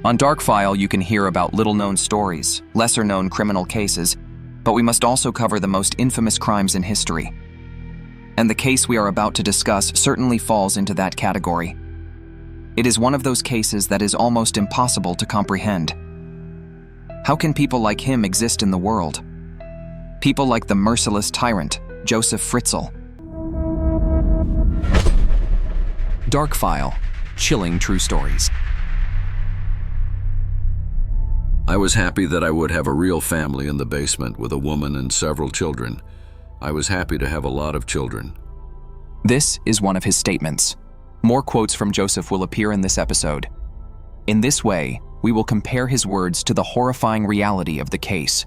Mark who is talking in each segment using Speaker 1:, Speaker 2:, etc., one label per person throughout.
Speaker 1: On Dark File, you can hear about little-known stories, lesser-known criminal cases, but we must also cover the most infamous crimes in history. And the case we are about to discuss certainly falls into that category. It is one of those cases that is almost impossible to comprehend. How can people like him exist in the world? People like the merciless tyrant, Josef Fritzl. Dark File, chilling true stories.
Speaker 2: I was happy that I would have a real family in the basement with a woman and several children. I was happy to have a lot of children.
Speaker 1: This is one of his statements. More quotes from Josef will appear in this episode. In this way, we will compare his words to the horrifying reality of the case.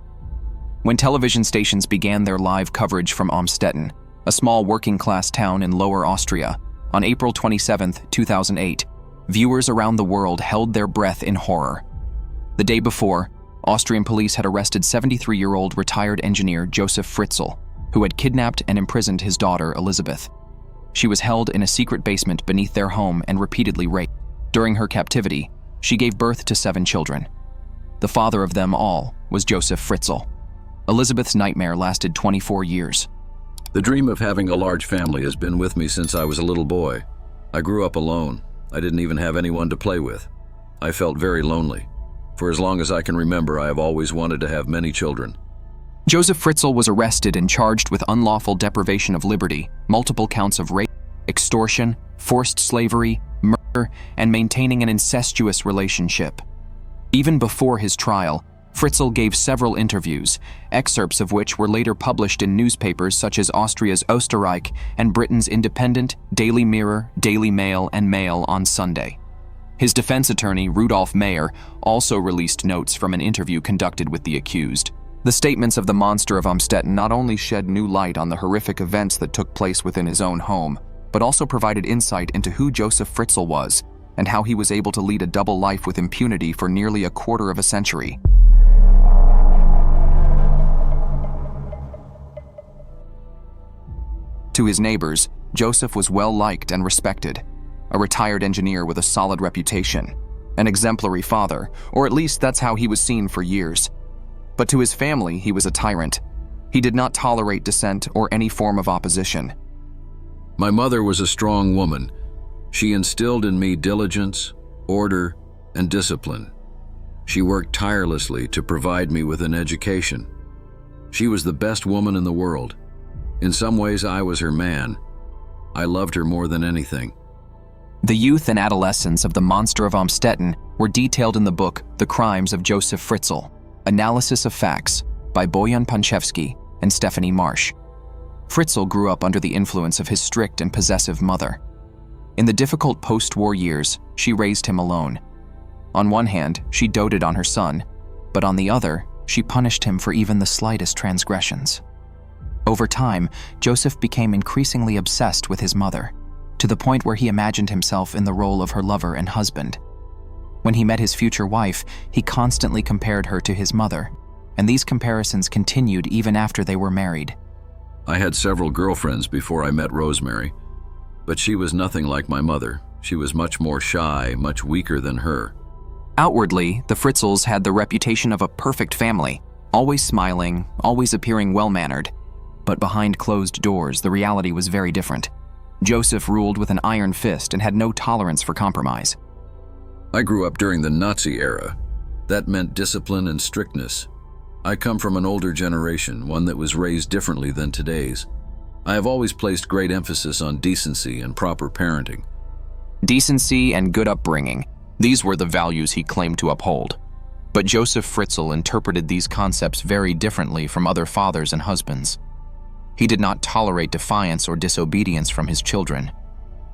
Speaker 1: When television stations began their live coverage from Amstetten, a small working-class town in Lower Austria, on April 27, 2008, viewers around the world held their breath in horror. The day before, Austrian police had arrested 73-year-old retired engineer Josef Fritzl, who had kidnapped and imprisoned his daughter, Elisabeth. She was held in a secret basement beneath their home and repeatedly raped. During her captivity, she gave birth to 7 children. The father of them all was Josef Fritzl. Elisabeth's nightmare lasted 24 years.
Speaker 2: The dream of having a large family has been with me since I was a little boy. I grew up alone. I didn't even have anyone to play with. I felt very lonely. For as long as I can remember, I have always wanted to have many children.
Speaker 1: Josef Fritzl was arrested and charged with unlawful deprivation of liberty, multiple counts of rape, extortion, forced slavery, murder, and maintaining an incestuous relationship. Even before his trial, Fritzl gave several interviews, excerpts of which were later published in newspapers such as Austria's Österreich and Britain's Independent, Daily Mirror, Daily Mail, and Mail on Sunday. His defense attorney, Rudolf Mayer, also released notes from an interview conducted with the accused. The statements of the monster of Amstetten not only shed new light on the horrific events that took place within his own home, but also provided insight into who Josef Fritzl was and how he was able to lead a double life with impunity for nearly a quarter of a century. To his neighbors, Josef was well-liked and respected, a retired engineer with a solid reputation, an exemplary father, or at least that's how he was seen for years. But to his family, he was a tyrant. He did not tolerate dissent or any form of opposition.
Speaker 2: My mother was a strong woman. She instilled in me diligence, order, and discipline. She worked tirelessly to provide me with an education. She was the best woman in the world. In some ways, I was her man. I loved her more than anything.
Speaker 1: The youth and adolescence of the monster of Amstetten were detailed in the book The Crimes of Josef Fritzl, Analysis of Facts, by Bojan Panchevsky and Stephanie Marsh. Fritzl grew up under the influence of his strict and possessive mother. In the difficult post-war years, she raised him alone. On one hand, she doted on her son, but on the other, she punished him for even the slightest transgressions. Over time, Josef became increasingly obsessed with his mother, to the point where he imagined himself in the role of her lover and husband. When he met his future wife, he constantly compared her to his mother, and these comparisons continued even after they were married.
Speaker 2: I had several girlfriends before I met Rosemary, but she was nothing like my mother. She was much more shy, much weaker than her.
Speaker 1: Outwardly, the Fritzls had the reputation of a perfect family, always smiling, always appearing well-mannered. But behind closed doors, the reality was very different. Josef ruled with an iron fist and had no tolerance for compromise.
Speaker 2: I grew up during the Nazi era. That meant discipline and strictness. I come from an older generation, one that was raised differently than today's. I have always placed great emphasis on decency and proper parenting.
Speaker 1: Decency and good upbringing, these were the values he claimed to uphold. But Josef Fritzl interpreted these concepts very differently from other fathers and husbands. He did not tolerate defiance or disobedience from his children.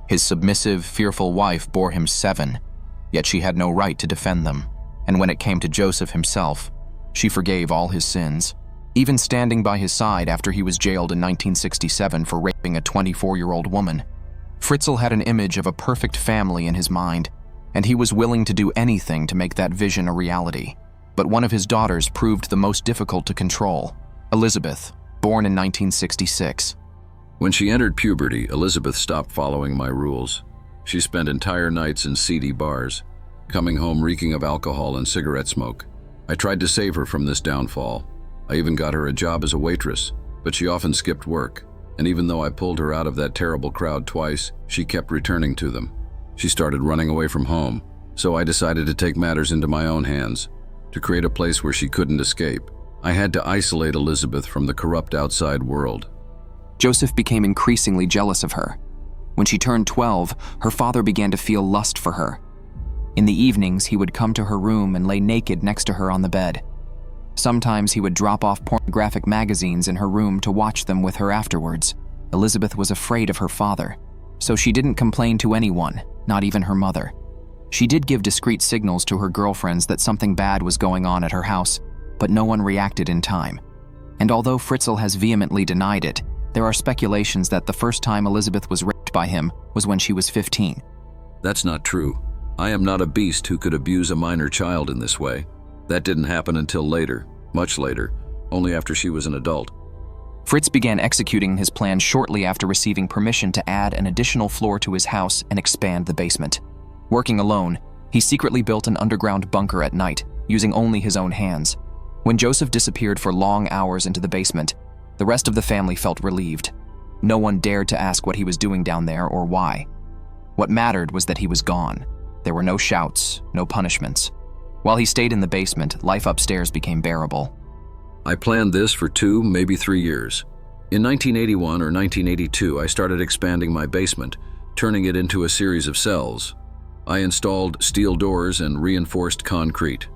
Speaker 1: His submissive, fearful wife bore him 7, yet she had no right to defend them. And when it came to Josef himself, she forgave all his sins, even standing by his side after he was jailed in 1967 for raping a 24-year-old woman. Fritzl had an image of a perfect family in his mind, and he was willing to do anything to make that vision a reality. But one of his daughters proved the most difficult to control, Elisabeth, born in 1966.
Speaker 2: When she entered puberty, Elisabeth stopped following my rules. She spent entire nights in seedy bars. coming home reeking of alcohol and cigarette smoke. I tried to save her from this downfall. I even got her a job as a waitress, but she often skipped work. And even though I pulled her out of that terrible crowd twice, she kept returning to them. She started running away from home, so I decided to take matters into my own hands, to create a place where she couldn't escape. I had to isolate Elisabeth from the corrupt outside world.
Speaker 1: Josef became increasingly jealous of her. When she turned 12, her father began to feel lust for her. In the evenings, he would come to her room and lay naked next to her on the bed. Sometimes he would drop off pornographic magazines in her room to watch them with her afterwards. Elisabeth was afraid of her father, so she didn't complain to anyone, not even her mother. She did give discreet signals to her girlfriends that something bad was going on at her house, but no one reacted in time. And although Fritzl has vehemently denied it, there are speculations that the first time Elisabeth was raped by him was when she was 15.
Speaker 2: That's not true. I am not a beast who could abuse a minor child in this way. That didn't happen until later, much later, only after she was an adult.
Speaker 1: Fritz began executing his plan shortly after receiving permission to add an additional floor to his house and expand the basement. Working alone, he secretly built an underground bunker at night, using only his own hands. When Josef disappeared for long hours into the basement, the rest of the family felt relieved. No one dared to ask what he was doing down there or why. What mattered was that he was gone. There were no shouts, no punishments. While he stayed in the basement, life upstairs became bearable.
Speaker 2: I planned this for 2, maybe 3 years. In 1981 or 1982, I started expanding my basement, turning it into a series of cells. I installed steel doors and reinforced concrete.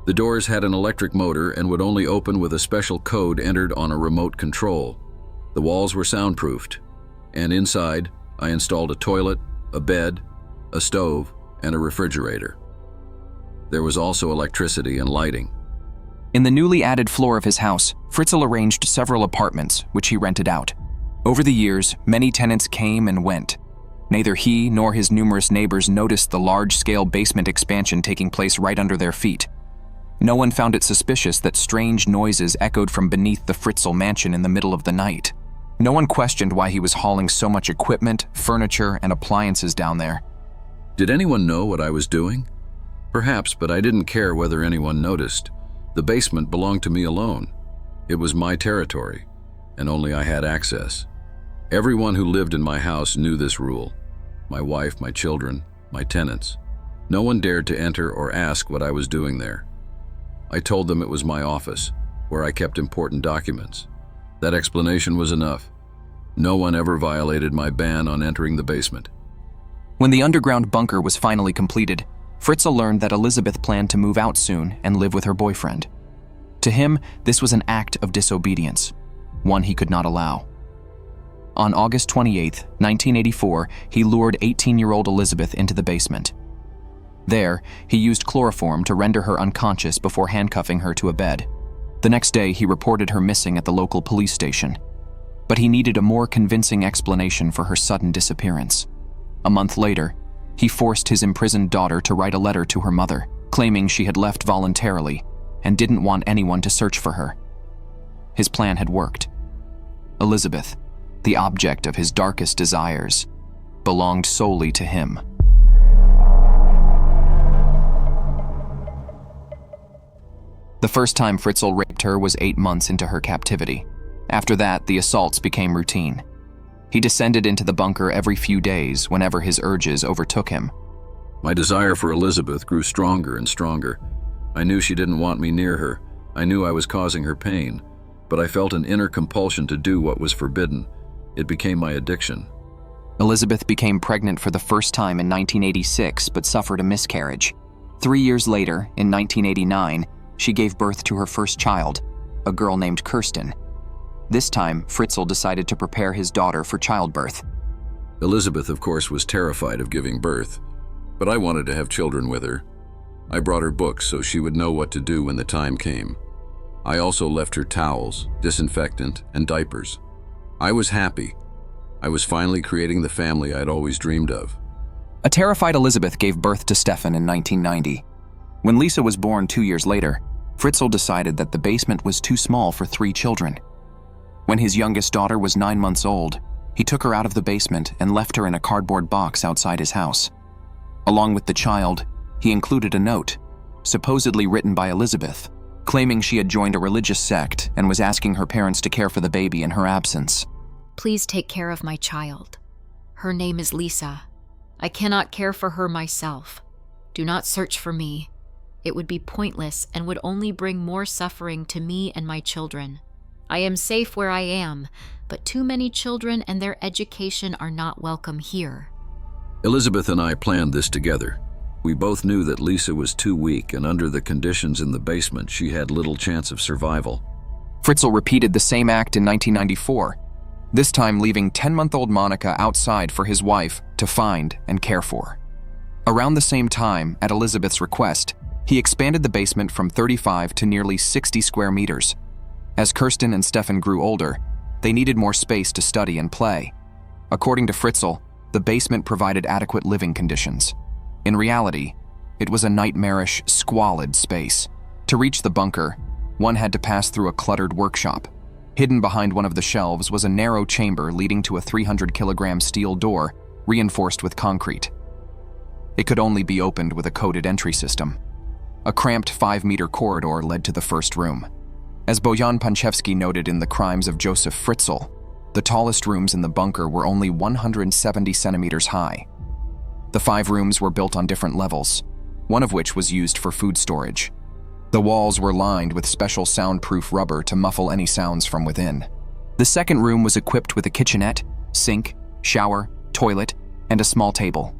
Speaker 2: The doors had an electric motor and would only open with a special code entered on a remote control. The walls were soundproofed, and inside, I installed a toilet, a bed, a stove, and a refrigerator. There was also electricity and lighting.
Speaker 1: In the newly added floor of his house, Fritzl arranged several apartments, which he rented out. Over the years, many tenants came and went. Neither he nor his numerous neighbors noticed the large-scale basement expansion taking place right under their feet. No one found it suspicious that strange noises echoed from beneath the Fritzl mansion in the middle of the night. No one questioned why he was hauling so much equipment, furniture, and appliances down there.
Speaker 2: Did anyone know what I was doing? Perhaps, but I didn't care whether anyone noticed. The basement belonged to me alone. It was my territory, and only I had access. Everyone who lived in my house knew this rule. My wife, my children, my tenants. No one dared to enter or ask what I was doing there. I told them it was my office, where I kept important documents. That explanation was enough. No one ever violated my ban on entering the basement.
Speaker 1: When the underground bunker was finally completed, Fritzl learned that Elisabeth planned to move out soon and live with her boyfriend. To him, this was an act of disobedience, one he could not allow. On August 28, 1984, he lured 18-year-old Elisabeth into the basement. There, he used chloroform to render her unconscious before handcuffing her to a bed. The next day, he reported her missing at the local police station. But he needed a more convincing explanation for her sudden disappearance. A month later, he forced his imprisoned daughter to write a letter to her mother, claiming she had left voluntarily and didn't want anyone to search for her. His plan had worked. Elisabeth, the object of his darkest desires, belonged solely to him. The first time Fritzl raped her was 8 months into her captivity. After that, the assaults became routine. He descended into the bunker every few days whenever his urges overtook him.
Speaker 2: My desire for Elisabeth grew stronger and stronger. I knew she didn't want me near her. I knew I was causing her pain, but I felt an inner compulsion to do what was forbidden. It became my addiction.
Speaker 1: Elisabeth became pregnant for the first time in 1986, but suffered a miscarriage. 3 years later, in 1989, she gave birth to her first child, a girl named Kirsten. This time, Fritzl decided to prepare his daughter for childbirth.
Speaker 2: Elisabeth, of course, was terrified of giving birth, but I wanted to have children with her. I brought her books so she would know what to do when the time came. I also left her towels, disinfectant, and diapers. I was happy. I was finally creating the family I'd always dreamed of.
Speaker 1: A terrified Elisabeth gave birth to Stefan in 1990. When Lisa was born 2 years later, Fritzl decided that the basement was too small for 3 children. When his youngest daughter was 9 months old, he took her out of the basement and left her in a cardboard box outside his house. Along with the child, He included a note, supposedly written by Elisabeth, claiming she had joined a religious sect and was asking her parents to care for the baby in her absence.
Speaker 3: Please take care of my child. Her name is Lisa. I cannot care for her myself. Do not search for me. It would be pointless and would only bring more suffering to me and my children. I am safe where I am, but too many children and their education are not welcome here.
Speaker 2: Elisabeth and I planned this together. We both knew that Lisa was too weak, and under the conditions in the basement, she had little chance of survival.
Speaker 1: Fritzl repeated the same act in 1994, this time leaving 10-month-old Monica outside for his wife to find and care for. Around the same time, at Elisabeth's request, he expanded the basement from 35 to nearly 60 square meters. As Kirsten and Stefan grew older, they needed more space to study and play. According to Fritzl, the basement provided adequate living conditions. In reality, it was a nightmarish, squalid space. To reach the bunker, one had to pass through a cluttered workshop. Hidden behind one of the shelves was a narrow chamber leading to a 300-kilogram steel door reinforced with concrete. It could only be opened with a coded entry system. A cramped 5-meter corridor led to the first room. As Bojan Panchevsky noted in The Crimes of Josef Fritzl, the tallest rooms in the bunker were only 170 centimeters high. The 5 rooms were built on different levels, one of which was used for food storage. The walls were lined with special soundproof rubber to muffle any sounds from within. The second room was equipped with a kitchenette, sink, shower, toilet, and a small table.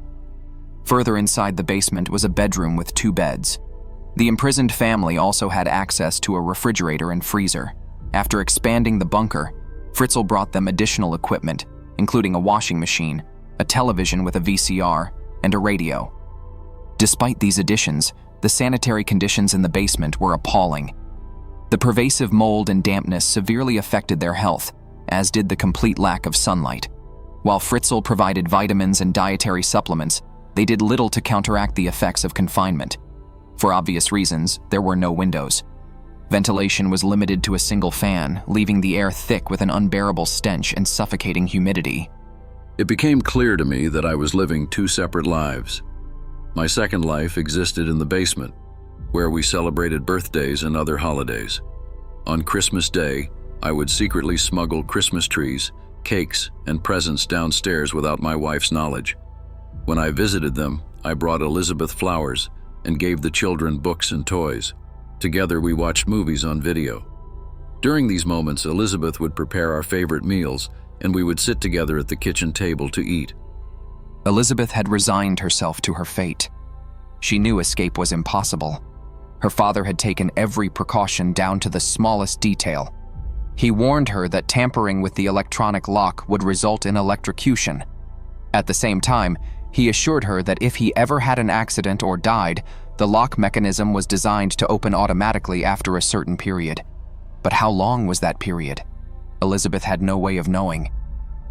Speaker 1: Further inside the basement was a bedroom with 2 beds. The imprisoned family also had access to a refrigerator and freezer. After expanding the bunker, Fritzl brought them additional equipment, including a washing machine, a television with a VCR, and a radio. Despite these additions, the sanitary conditions in the basement were appalling. The pervasive mold and dampness severely affected their health, as did the complete lack of sunlight. While Fritzl provided vitamins and dietary supplements, they did little to counteract the effects of confinement. For obvious reasons, there were no windows. Ventilation was limited to a single fan, leaving the air thick with an unbearable stench and suffocating humidity.
Speaker 2: It became clear to me that I was living 2 separate lives. My second life existed in the basement, where we celebrated birthdays and other holidays. On Christmas Day, I would secretly smuggle Christmas trees, cakes, and presents downstairs without my wife's knowledge. When I visited them, I brought Elisabeth flowers and gave the children books and toys. Together, we watched movies on video. During these moments, Elisabeth would prepare our favorite meals, and we would sit together at the kitchen table to eat.
Speaker 1: Elisabeth had resigned herself to her fate. She knew escape was impossible. Her father had taken every precaution down to the smallest detail. He warned her that tampering with the electronic lock would result in electrocution. At the same time, he assured her that if he ever had an accident or died, the lock mechanism was designed to open automatically after a certain period. But how long was that period? Elisabeth had no way of knowing.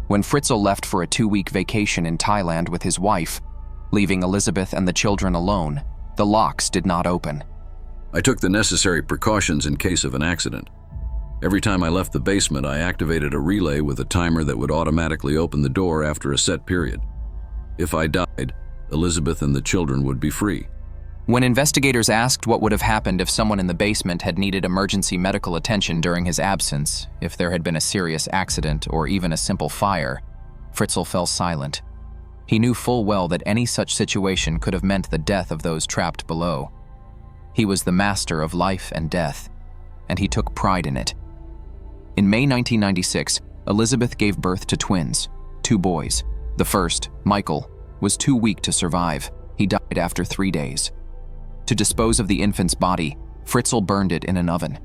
Speaker 1: When Fritzl left for a 2-week vacation in Thailand with his wife, leaving Elisabeth and the children alone, the locks did not open.
Speaker 2: I took the necessary precautions in case of an accident. Every time I left the basement, I activated a relay with a timer that would automatically open the door after a set period. If I died, Elisabeth and the children would be free.
Speaker 1: When investigators asked what would have happened if someone in the basement had needed emergency medical attention during his absence, if there had been a serious accident or even a simple fire, Fritzl fell silent. He knew full well that any such situation could have meant the death of those trapped below. He was the master of life and death, and he took pride in it. In May 1996, Elisabeth gave birth to twins, 2 boys. The first, Michael, was too weak to survive. He died after 3 days. To dispose of the infant's body, Fritzl burned it in an oven.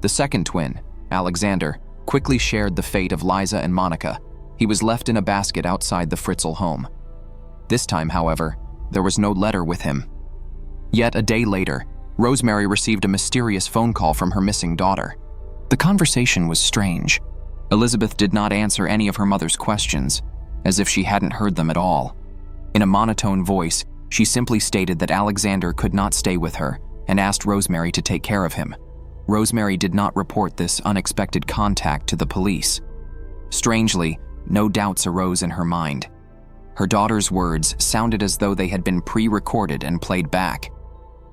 Speaker 1: The second twin, Alexander, quickly shared the fate of Liza and Monica. He was left in a basket outside the Fritzl home. This time, however, there was no letter with him. Yet a day later, Rosemary received a mysterious phone call from her missing daughter. The conversation was strange. Elisabeth did not answer any of her mother's questions, as if she hadn't heard them at all. In a monotone voice, she simply stated that Alexander could not stay with her and asked Rosemary to take care of him. Rosemary did not report this unexpected contact to the police. Strangely, no doubts arose in her mind. Her daughter's words sounded as though they had been pre-recorded and played back.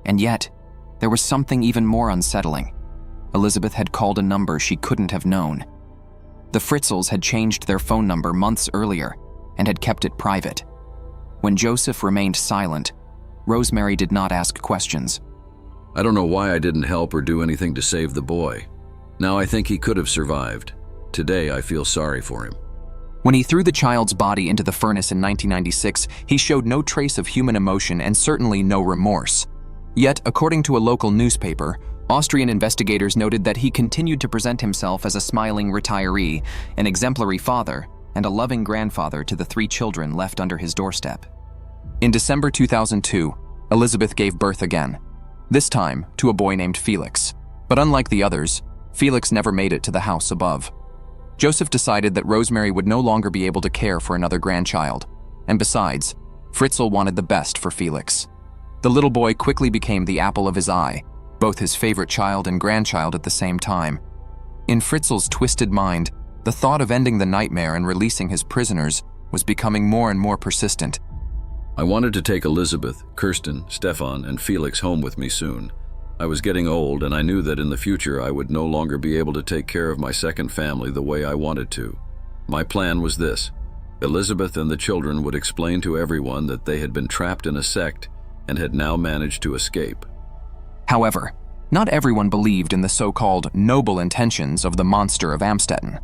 Speaker 1: And yet, there was something even more unsettling. Elisabeth had called a number she couldn't have known. The Fritzls had changed their phone number months earlier and had kept it private. When Josef remained silent, Rosemary did not ask questions.
Speaker 2: I don't know why I didn't help or do anything to save the boy. Now I think he could have survived. Today I feel sorry for him.
Speaker 1: When he threw the child's body into the furnace in 1996, he showed no trace of human emotion and certainly no remorse. Yet, according to a local newspaper, Austrian investigators noted that he continued to present himself as a smiling retiree, an exemplary father, and a loving grandfather to the 3 children left under his doorstep. In December 2002, Elisabeth gave birth again, this time to a boy named Felix. But unlike the others, Felix never made it to the house above. Josef decided that Rosemary would no longer be able to care for another grandchild, and besides, Fritzl wanted the best for Felix. The little boy quickly became the apple of his eye, both his favorite child and grandchild at the same time. In Fritzl's twisted mind, the thought of ending the nightmare and releasing his prisoners was becoming more and more persistent.
Speaker 2: I wanted to take Elisabeth, Kirsten, Stefan, and Felix home with me soon. I was getting old, and I knew that in the future I would no longer be able to take care of my second family the way I wanted to. My plan was this: Elisabeth and the children would explain to everyone that they had been trapped in a sect and had now managed to escape.
Speaker 1: However, not everyone believed in the so-called noble intentions of the monster of Amstetten.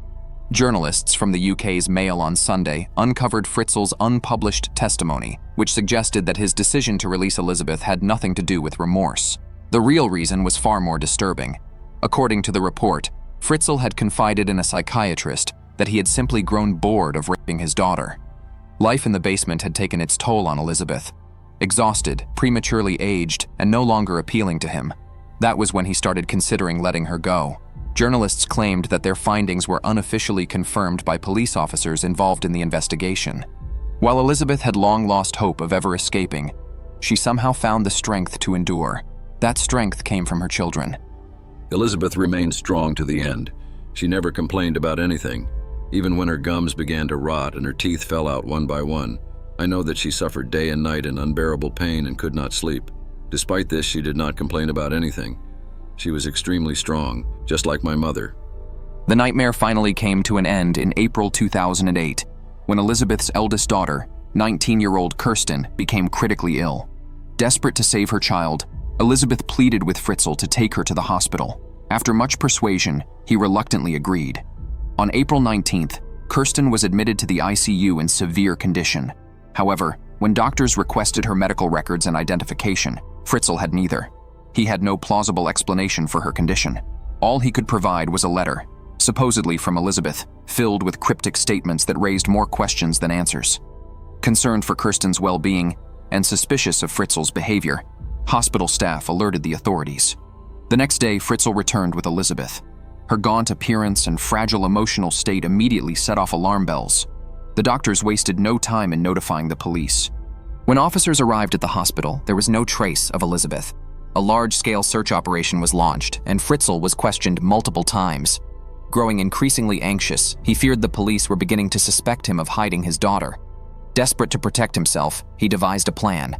Speaker 1: Journalists from the UK's Mail on Sunday uncovered Fritzl's unpublished testimony, which suggested that his decision to release Elisabeth had nothing to do with remorse. The real reason was far more disturbing. According to the report, Fritzl had confided in a psychiatrist that he had simply grown bored of raping his daughter. Life in the basement had taken its toll on Elisabeth. Exhausted, prematurely aged, and no longer appealing to him, that was when he started considering letting her go. Journalists claimed that their findings were unofficially confirmed by police officers involved in the investigation. While Elisabeth had long lost hope of ever escaping, she somehow found the strength to endure. That strength came from her children.
Speaker 2: Elisabeth remained strong to the end. She never complained about anything, even when her gums began to rot and her teeth fell out one by one. I know that she suffered day and night in unbearable pain and could not sleep. Despite this, she did not complain about anything. She was extremely strong, just like my mother.
Speaker 1: The nightmare finally came to an end in April 2008, when Elisabeth's eldest daughter, 19-year-old Kirsten, became critically ill. Desperate to save her child, Elisabeth pleaded with Fritzl to take her to the hospital. After much persuasion, he reluctantly agreed. On April 19th, Kirsten was admitted to the ICU in severe condition. However, when doctors requested her medical records and identification, Fritzl had neither. He had no plausible explanation for her condition. All he could provide was a letter, supposedly from Elisabeth, filled with cryptic statements that raised more questions than answers. Concerned for Kirsten's well-being and suspicious of Fritzl's behavior, hospital staff alerted the authorities. The next day, Fritzl returned with Elisabeth. Her gaunt appearance and fragile emotional state immediately set off alarm bells. The doctors wasted no time in notifying the police. When officers arrived at the hospital, there was no trace of Elisabeth. A large-scale search operation was launched, and Fritzl was questioned multiple times. Growing increasingly anxious, he feared the police were beginning to suspect him of hiding his daughter. Desperate to protect himself, he devised a plan.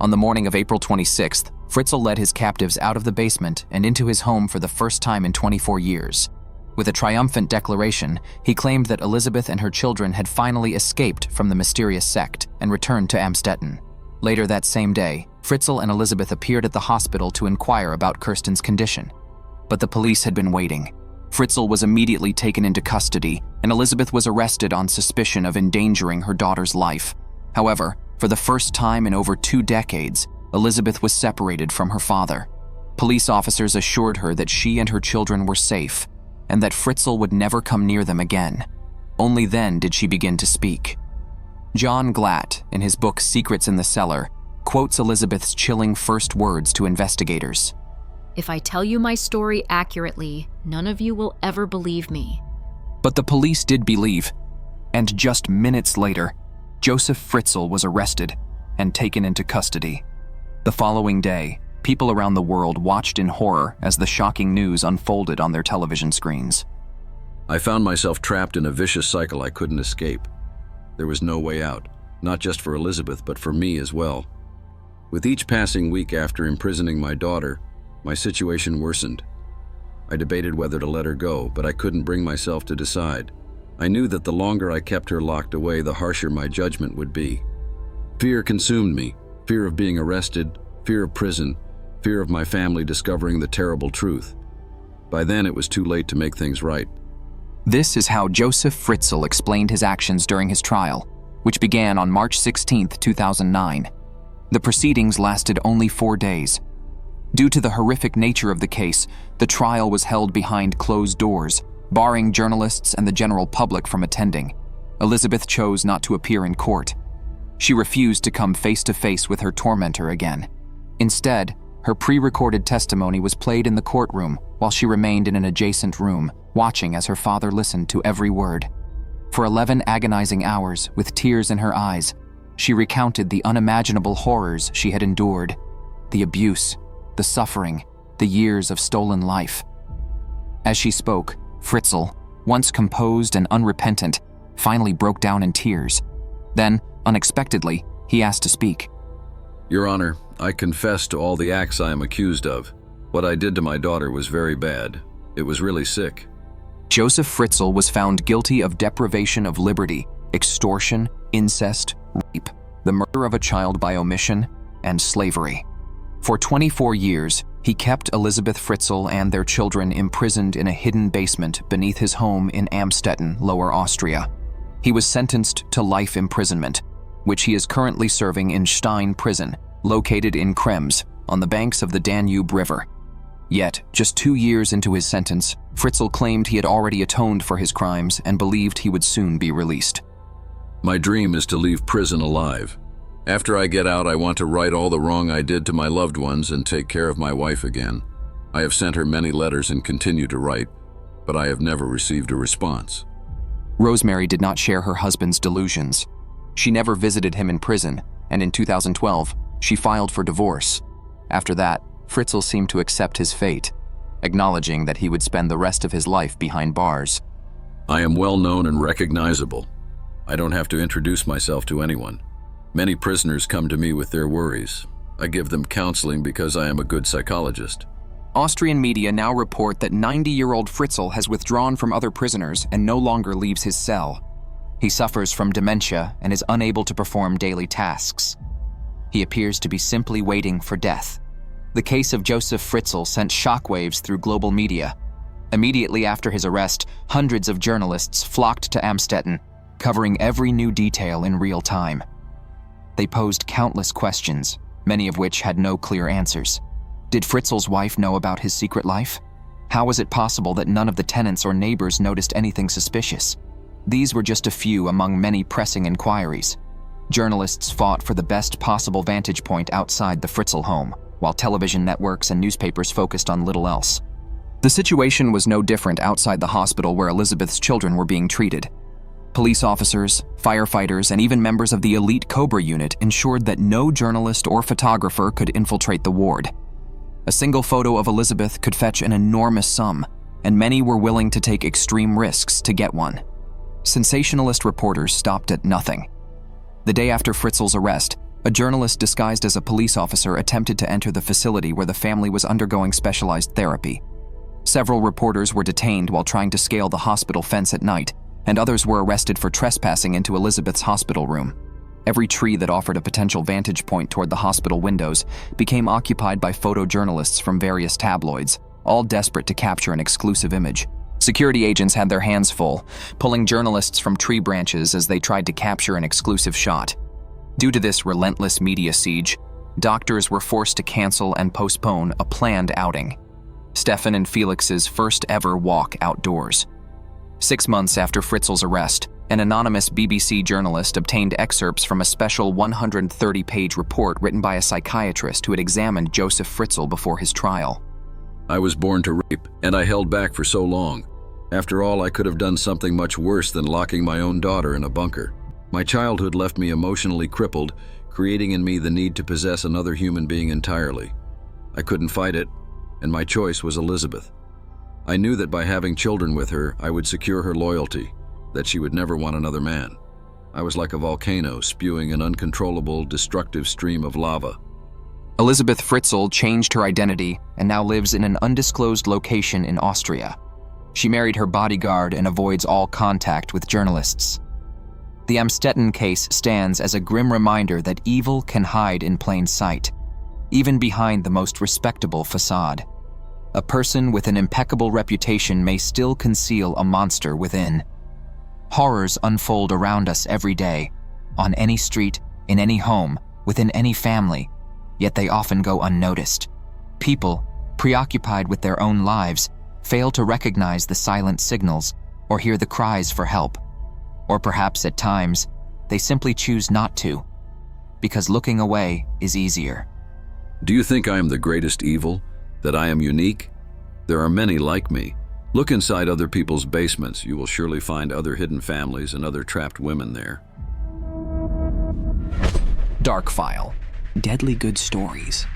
Speaker 1: On the morning of April 26th, Fritzl led his captives out of the basement and into his home for the first time in 24 years. With a triumphant declaration, he claimed that Elisabeth and her children had finally escaped from the mysterious sect and returned to Amstetten. Later that same day, Fritzl and Elisabeth appeared at the hospital to inquire about Kirsten's condition. But the police had been waiting. Fritzl was immediately taken into custody, and Elisabeth was arrested on suspicion of endangering her daughter's life. However, for the first time in over 2 decades, Elisabeth was separated from her father. Police officers assured her that she and her children were safe, and that Fritzl would never come near them again. Only then did she begin to speak. John Glatt, in his book Secrets in the Cellar, quotes Elisabeth's chilling first words to investigators.
Speaker 3: "If I tell you my story accurately, none of you will ever believe me."
Speaker 1: But the police did believe, and just minutes later, Josef Fritzl was arrested and taken into custody. The following day, people around the world watched in horror as the shocking news unfolded on their television screens.
Speaker 2: I found myself trapped in a vicious cycle I couldn't escape. There was no way out. not just for Elisabeth, but for me as well. With each passing week after imprisoning my daughter, my situation worsened. I debated whether to let her go, but I couldn't bring myself to decide. I knew that the longer I kept her locked away, the harsher my judgment would be. Fear consumed me, fear of being arrested, fear of prison, fear of my family discovering the terrible truth. By then, it was too late to make things right.
Speaker 1: This is how Josef Fritzl explained his actions during his trial, which began on March 16, 2009. The proceedings lasted only 4 days. Due to the horrific nature of the case, the trial was held behind closed doors, barring journalists and the general public from attending. Elisabeth chose not to appear in court. She refused to come face-to-face with her tormentor again. Instead, her pre-recorded testimony was played in the courtroom while she remained in an adjacent room, watching as her father listened to every word. For 11 agonizing hours, with tears in her eyes, she recounted the unimaginable horrors she had endured, the abuse, the suffering, the years of stolen life. As she spoke, Fritzl, once composed and unrepentant, finally broke down in tears. Then, unexpectedly, he asked to speak.
Speaker 2: Your Honor, I confess to all the acts I am accused of. What I did to my daughter was very bad. It was really sick.
Speaker 1: Josef Fritzl was found guilty of deprivation of liberty, extortion, incest, rape, the murder of a child by omission, and slavery. For 24 years, he kept Elisabeth Fritzl and their children imprisoned in a hidden basement beneath his home in Amstetten, Lower Austria. He was sentenced to life imprisonment, which he is currently serving in Stein Prison, located in Krems, on the banks of the Danube River. Yet, just 2 years into his sentence, Fritzl claimed he had already atoned for his crimes and believed he would soon be released.
Speaker 2: My dream is to leave prison alive. After I get out, I want to right all the wrong I did to my loved ones and take care of my wife again. I have sent her many letters and continue to write, but I have never received a response.
Speaker 1: Rosemary did not share her husband's delusions. She never visited him in prison, and in 2012, she filed for divorce. After that, Fritzl seemed to accept his fate, acknowledging that he would spend the rest of his life behind bars.
Speaker 2: I am well known and recognizable. I don't have to introduce myself to anyone. Many prisoners come to me with their worries. I give them counseling because I am a good psychologist.
Speaker 1: Austrian media now report that 90-year-old Fritzl has withdrawn from other prisoners and no longer leaves his cell. He suffers from dementia and is unable to perform daily tasks. He appears to be simply waiting for death. The case of Josef Fritzl sent shockwaves through global media. Immediately after his arrest, hundreds of journalists flocked to Amstetten, covering every new detail in real time. They posed countless questions, many of which had no clear answers. Did Fritzl's wife know about his secret life? How was it possible that none of the tenants or neighbors noticed anything suspicious? These were just a few among many pressing inquiries. Journalists fought for the best possible vantage point outside the Fritzl home, while television networks and newspapers focused on little else. The situation was no different outside the hospital where Elisabeth's children were being treated. Police officers, firefighters, and even members of the elite Cobra unit ensured that no journalist or photographer could infiltrate the ward. A single photo of Elisabeth could fetch an enormous sum, and many were willing to take extreme risks to get one. Sensationalist reporters stopped at nothing. The day after Fritzl's arrest, a journalist disguised as a police officer attempted to enter the facility where the family was undergoing specialized therapy. Several reporters were detained while trying to scale the hospital fence at night, and others were arrested for trespassing into Elisabeth's hospital room. Every tree that offered a potential vantage point toward the hospital windows became occupied by photojournalists from various tabloids, all desperate to capture an exclusive image. Security agents had their hands full, pulling journalists from tree branches as they tried to capture an exclusive shot. Due to this relentless media siege, doctors were forced to cancel and postpone a planned outing. Stefan and Felix's first ever walk outdoors. 6 months after Fritzl's arrest, an anonymous BBC journalist obtained excerpts from a special 130-page report written by a psychiatrist who had examined Josef Fritzl before his trial.
Speaker 2: I was born to rape, and I held back for so long. After all, I could have done something much worse than locking my own daughter in a bunker. My childhood left me emotionally crippled, creating in me the need to possess another human being entirely. I couldn't fight it, and my choice was Elisabeth. I knew that by having children with her, I would secure her loyalty, that she would never want another man. I was like a volcano spewing an uncontrollable, destructive stream of lava.
Speaker 1: Elisabeth Fritzl changed her identity and now lives in an undisclosed location in Austria. She married her bodyguard and avoids all contact with journalists. The Amstetten case stands as a grim reminder that evil can hide in plain sight, even behind the most respectable facade. A person with an impeccable reputation may still conceal a monster within. Horrors unfold around us every day, on any street, in any home, within any family, yet they often go unnoticed. People, preoccupied with their own lives, fail to recognize the silent signals or hear the cries for help. Or perhaps at times, they simply choose not to, because looking away is easier.
Speaker 2: Do you think I am the greatest evil? That I am unique? There are many like me. Look inside other people's basements. You will surely find other hidden families and other trapped women there.
Speaker 1: Dark File. Deadly good stories.